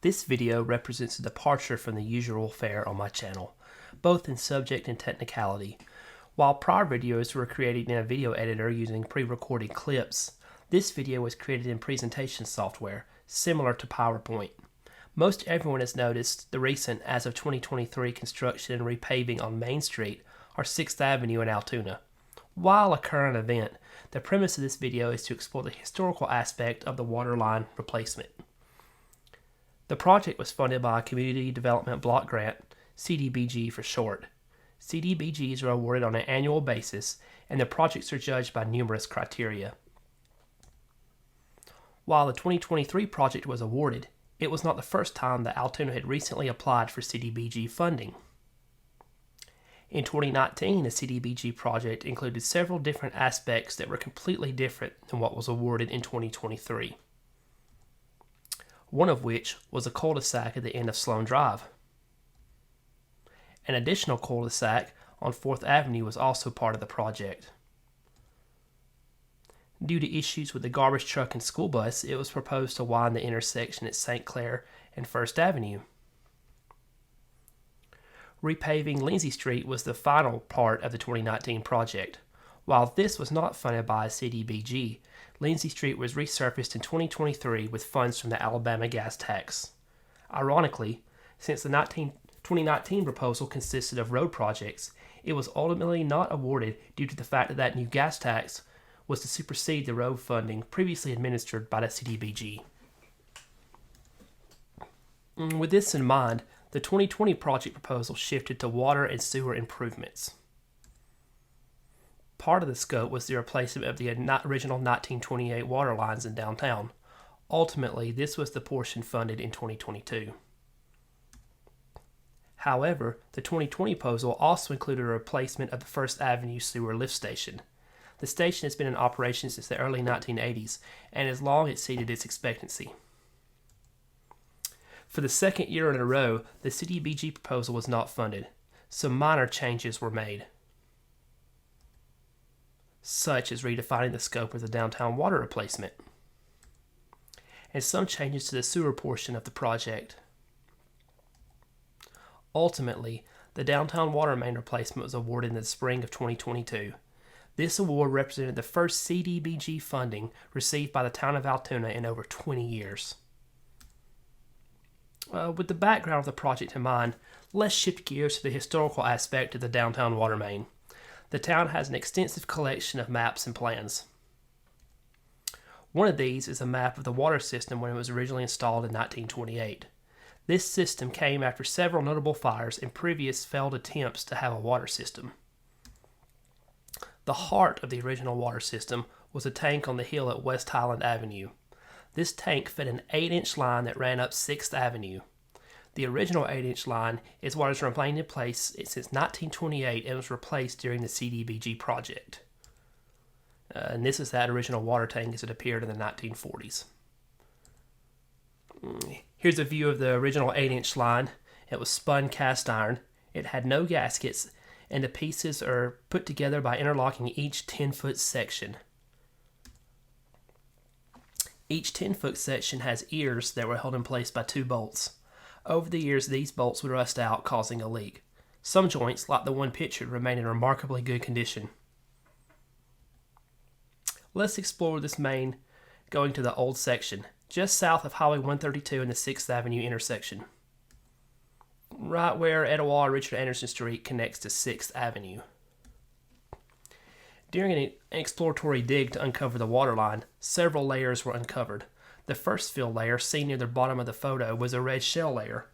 This video represents a departure from the usual fare on my channel, both in subject and technicality. While prior videos were created in a video editor using pre-recorded clips, this video was created in presentation software, similar to PowerPoint. Most everyone has noticed the recent, as of 2023, construction and repaving on Main Street or 6th Avenue in Altoona. While a current event, the premise of this video is to explore the historical aspect of the water line replacement. The project was funded by a Community Development Block Grant, CDBG for short. CDBGs are awarded on an annual basis, and the projects are judged by numerous criteria. While the 2023 project was awarded, it was not the first time that Altoona had recently applied for CDBG funding. In 2019, the CDBG project included several different aspects that were completely different than what was awarded in 2023. One of which was a cul-de-sac at the end of Sloan Drive. An additional cul-de-sac on 4th Avenue was also part of the project. Due to issues with the garbage truck and school bus, it was proposed to widen the intersection at St. Clair and 1st Avenue. Repaving Lindsay Street was the final part of the 2019 project. While this was not funded by CDBG, Lindsay Street was resurfaced in 2023 with funds from the Alabama gas tax. Ironically, since the 2019 proposal consisted of road projects, it was ultimately not awarded due to the fact that new gas tax was to supersede the road funding previously administered by the CDBG. With this in mind, the 2020 project proposal shifted to water and sewer improvements. Part of the scope was the replacement of the original 1928 water lines in downtown. Ultimately, this was the portion funded in 2022. However, the 2020 proposal also included a replacement of the 1st Avenue sewer lift station. The station has been in operation since the early 1980s and has long exceeded its expectancy. For the second year in a row, the CDBG proposal was not funded. Some minor changes were made, such as redefining the scope of the downtown water replacement, and some changes to the sewer portion of the project. Ultimately, the downtown water main replacement was awarded in the spring of 2022. This award represented the first CDBG funding received by the town of Altoona in over 20 years. With the background of the project in mind, let's shift gears to the historical aspect of the downtown water main. The town has an extensive collection of maps and plans. One of these is a map of the water system when it was originally installed in 1928. This system came after several notable fires and previous failed attempts to have a water system. The heart of the original water system was a tank on the hill at West Highland Avenue. This tank fed an 8-inch line that ran up 6th Avenue. The original 8-inch line is what has remained in place since 1928 and was replaced during the CDBG project. And this is that original water tank as it appeared in the 1940s. Here's a view of the original 8-inch line. It was spun cast iron. It had no gaskets, and the pieces are put together by interlocking each 10-foot section. Each 10-foot section has ears that were held in place by 2 bolts. Over the years, these bolts would rust out, causing a leak. Some joints, like the one pictured, remain in remarkably good condition. Let's explore this main going to the old section, just south of Highway 132 and the 6th Avenue intersection, right where Etowah Richard Anderson Street connects to 6th Avenue. During an exploratory dig to uncover the water line, several layers were uncovered. The first fill layer, seen near the bottom of the photo, was a red shell layer.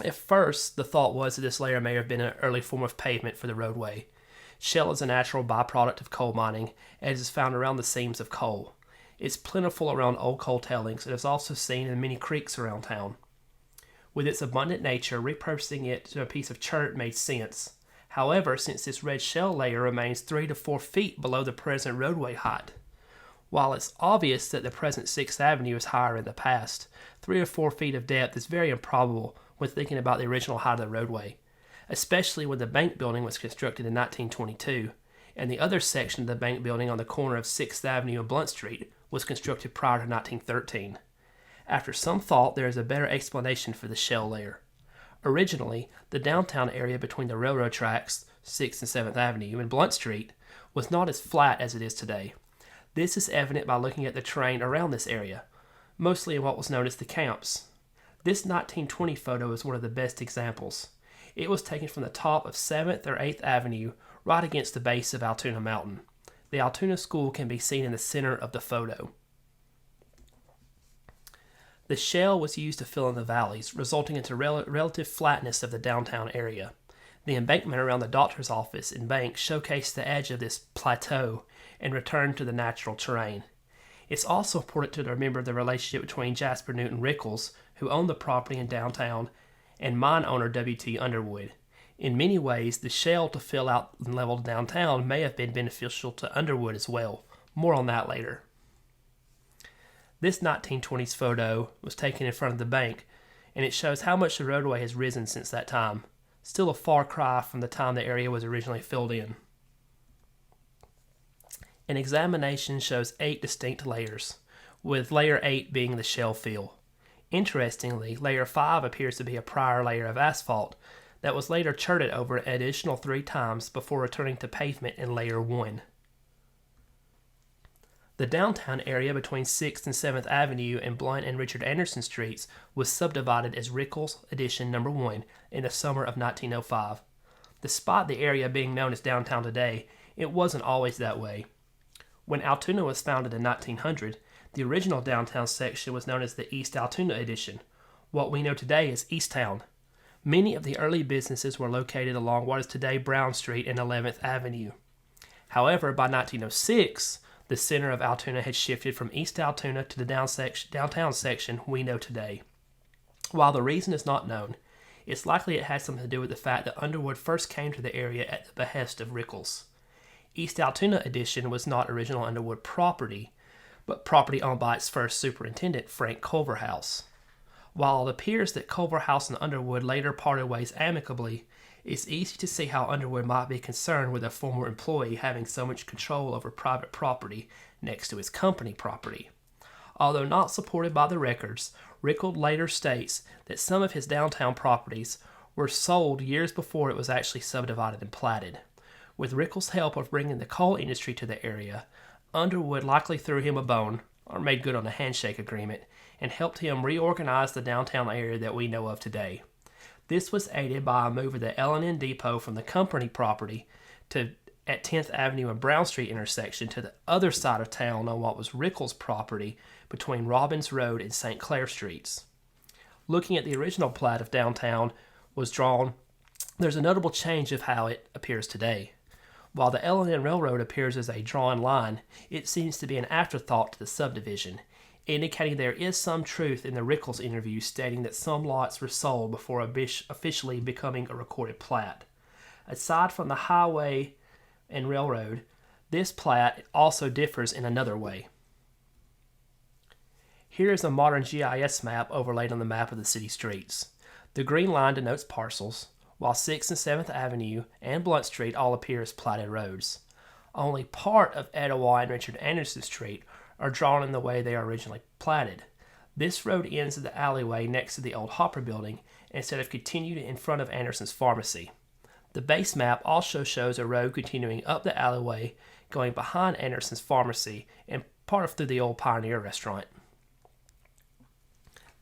At first, the thought was that this layer may have been an early form of pavement for the roadway. Shell is a natural byproduct of coal mining, as is found around the seams of coal. It's plentiful around old coal tailings and is also seen in many creeks around town. With its abundant nature, repurposing it to a piece of chert made sense. However, since this red shell layer remains 3 to 4 feet below the present roadway height, while it's obvious that the present 6th Avenue is higher in the past, 3 or 4 feet of depth is very improbable when thinking about the original height of the roadway, especially when the bank building was constructed in 1922, and the other section of the bank building on the corner of 6th Avenue and Blunt Street was constructed prior to 1913. After some thought, there is a better explanation for the shell layer. Originally, the downtown area between the railroad tracks, 6th and 7th Avenue, and Blunt Street, was not as flat as it is today. This is evident by looking at the terrain around this area, mostly in what was known as the camps. This 1920 photo is one of the best examples. It was taken from the top of 7th or 8th Avenue, right against the base of Altoona Mountain. The Altoona School can be seen in the center of the photo. The shell was used to fill in the valleys, resulting into relative flatness of the downtown area. The embankment around the doctor's office and bank showcased the edge of this plateau and returned to the natural terrain. It's also important to remember the relationship between Jasper Newton Rickles, who owned the property in downtown, and mine owner W.T. Underwood. In many ways, the shell to fill out and level downtown may have been beneficial to Underwood as well. More on that later. This 1920s photo was taken in front of the bank, and it shows how much the roadway has risen since that time. Still a far cry from the time the area was originally filled in. An examination shows 8 distinct layers, with layer 8 being the shell fill. Interestingly, layer 5 appears to be a prior layer of asphalt that was later churned over an additional 3 times before returning to pavement in layer 1. The downtown area between 6th and 7th Avenue and Blunt and Richard Anderson Streets was subdivided as Rickles Addition No. 1 in the summer of 1905. Despite the area being known as downtown today, it wasn't always that way. When Altoona was founded in 1900, the original downtown section was known as the East Altoona Addition. What we know today as Easttown. Many of the early businesses were located along what is today Brown Street and 11th Avenue. However, by 1906, the center of Altoona had shifted from East Altoona to the downtown section we know today. While the reason is not known, it's likely it had something to do with the fact that Underwood first came to the area at the behest of Rickles. East Altoona Addition was not original Underwood property, but property owned by its first superintendent, Frank Culverhouse. While it appears that Culverhouse and Underwood later parted ways amicably, it's easy to see how Underwood might be concerned with a former employee having so much control over private property next to his company property. Although not supported by the records, Rickles later states that some of his downtown properties were sold years before it was actually subdivided and platted. With Rickles' help of bringing the coal industry to the area, Underwood likely threw him a bone, or made good on a handshake agreement, and helped him reorganize the downtown area that we know of today. This was aided by a move of the L&N depot from the company property at 10th Avenue and Brown Street intersection to the other side of town on what was Rickles' property between Robbins Road and St. Clair Streets. Looking at the original plat of downtown was drawn, there's a notable change of how it appears today. While the L&N Railroad appears as a drawn line, it seems to be an afterthought to the subdivision, indicating there is some truth in the Rickles interview stating that some lots were sold before officially becoming a recorded plat. Aside from the highway and railroad, this plat also differs in another way. Here is a modern GIS map overlaid on the map of the city streets. The green line denotes parcels, while 6th and 7th Avenue and Blunt Street all appear as platted roads. Only part of Etowah and Richard Anderson Street are drawn in the way they are originally platted. This road ends at the alleyway next to the old Hopper building instead of continuing in front of Anderson's Pharmacy. The base map also shows a road continuing up the alleyway going behind Anderson's Pharmacy and part of through the old Pioneer Restaurant.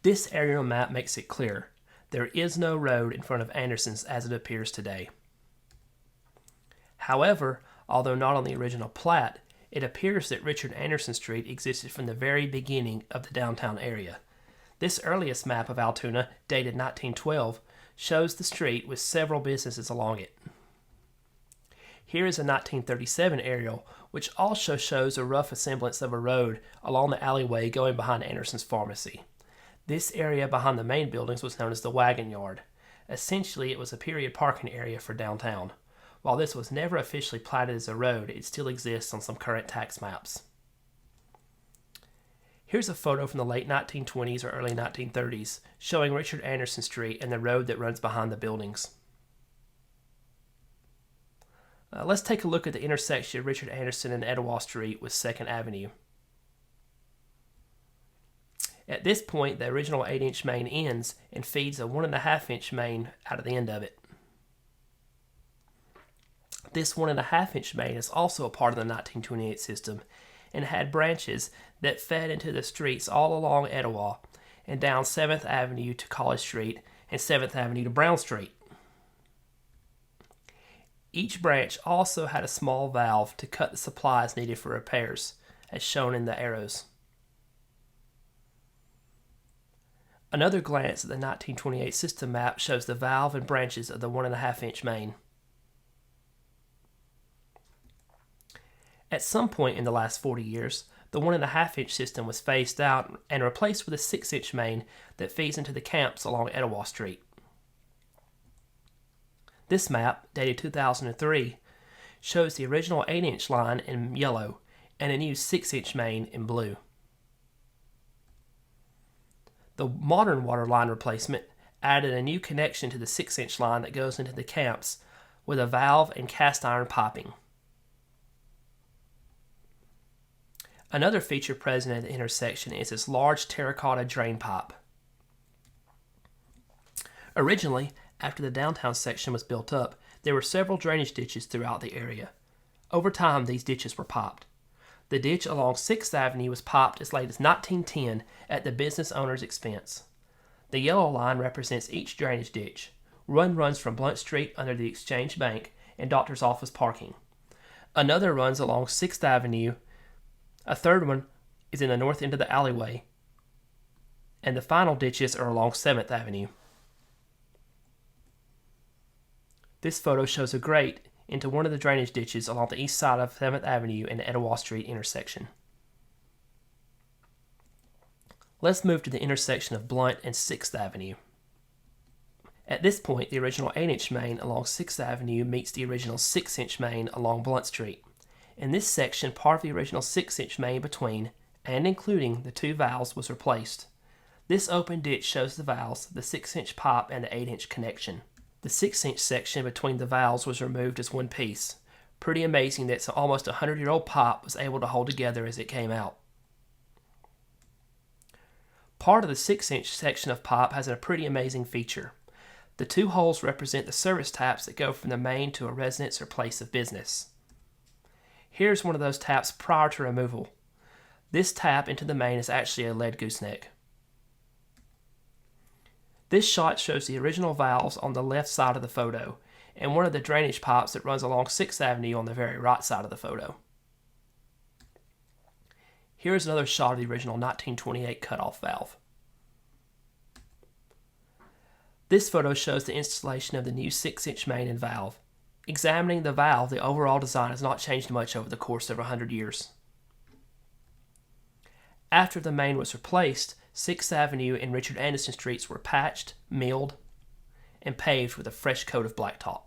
This aerial map makes it clear. There is no road in front of Anderson's as it appears today. However, although not on the original plat, it appears that Richard Anderson Street existed from the very beginning of the downtown area. This earliest map of Altoona, dated 1912, shows the street with several businesses along it. Here is a 1937 aerial, which also shows a rough semblance of a road along the alleyway going behind Anderson's Pharmacy. This area behind the main buildings was known as the Wagon Yard. Essentially, it was a period parking area for downtown. While this was never officially platted as a road, it still exists on some current tax maps. Here's a photo from the late 1920s or early 1930s showing Richard Anderson Street and the road that runs behind the buildings. Let's take a look at the intersection of Richard Anderson and Etowah Street with 2nd Avenue. At this point, the original 8-inch main ends and feeds a 1.5-inch main out of the end of it. This 1.5-inch main is also a part of the 1928 system and had branches that fed into the streets all along Etowah and down 7th Avenue to College Street and 7th Avenue to Brown Street. Each branch also had a small valve to cut the supplies needed for repairs, as shown in the arrows. Another glance at the 1928 system map shows the valve and branches of the 1.5-inch main. At some point in the last 40 years, the 1.5-inch system was phased out and replaced with a 6-inch main that feeds into the camps along Etowah Street. This map, dated 2003, shows the original 8-inch line in yellow and a new 6-inch main in blue. The modern water line replacement added a new connection to the 6-inch line that goes into the camps with a valve and cast iron piping. Another feature present at the intersection is this large terracotta drain pipe. Originally, after the downtown section was built up, there were several drainage ditches throughout the area. Over time, these ditches were popped. The ditch along 6th Avenue was popped as late as 1910 at the business owner's expense. The yellow line represents each drainage ditch. One runs from Blunt Street under the Exchange Bank and Doctor's Office parking. Another runs along 6th Avenue. A third one is in the north end of the alleyway. And the final ditches are along 7th Avenue. This photo shows a grate into one of the drainage ditches along the east side of 7th Avenue and Etowah Street intersection. Let's move to the intersection of Blunt and 6th Avenue. At this point, the original 8-inch main along 6th Avenue meets the original 6-inch main along Blunt Street. In this section, part of the original 6-inch main between and including the two valves was replaced. This open ditch shows the valves, the 6-inch pipe, and the 8-inch connection. The 6-inch section between the valves was removed as one piece. Pretty amazing that some almost 100-year-old pipe was able to hold together as it came out. Part of the 6-inch section of pipe has a pretty amazing feature. The two holes represent the service taps that go from the main to a residence or place of business. Here's one of those taps prior to removal. This tap into the main is actually a lead gooseneck. This shot shows the original valves on the left side of the photo, and one of the drainage pipes that runs along 6th Avenue on the very right side of the photo. Here's another shot of the original 1928 cutoff valve. This photo shows the installation of the new 6-inch main and valve. Examining the valve, the overall design has not changed much over the course of 100 years. After the main was replaced, 6th Avenue and Richard Anderson Streets were patched, milled, and paved with a fresh coat of blacktop.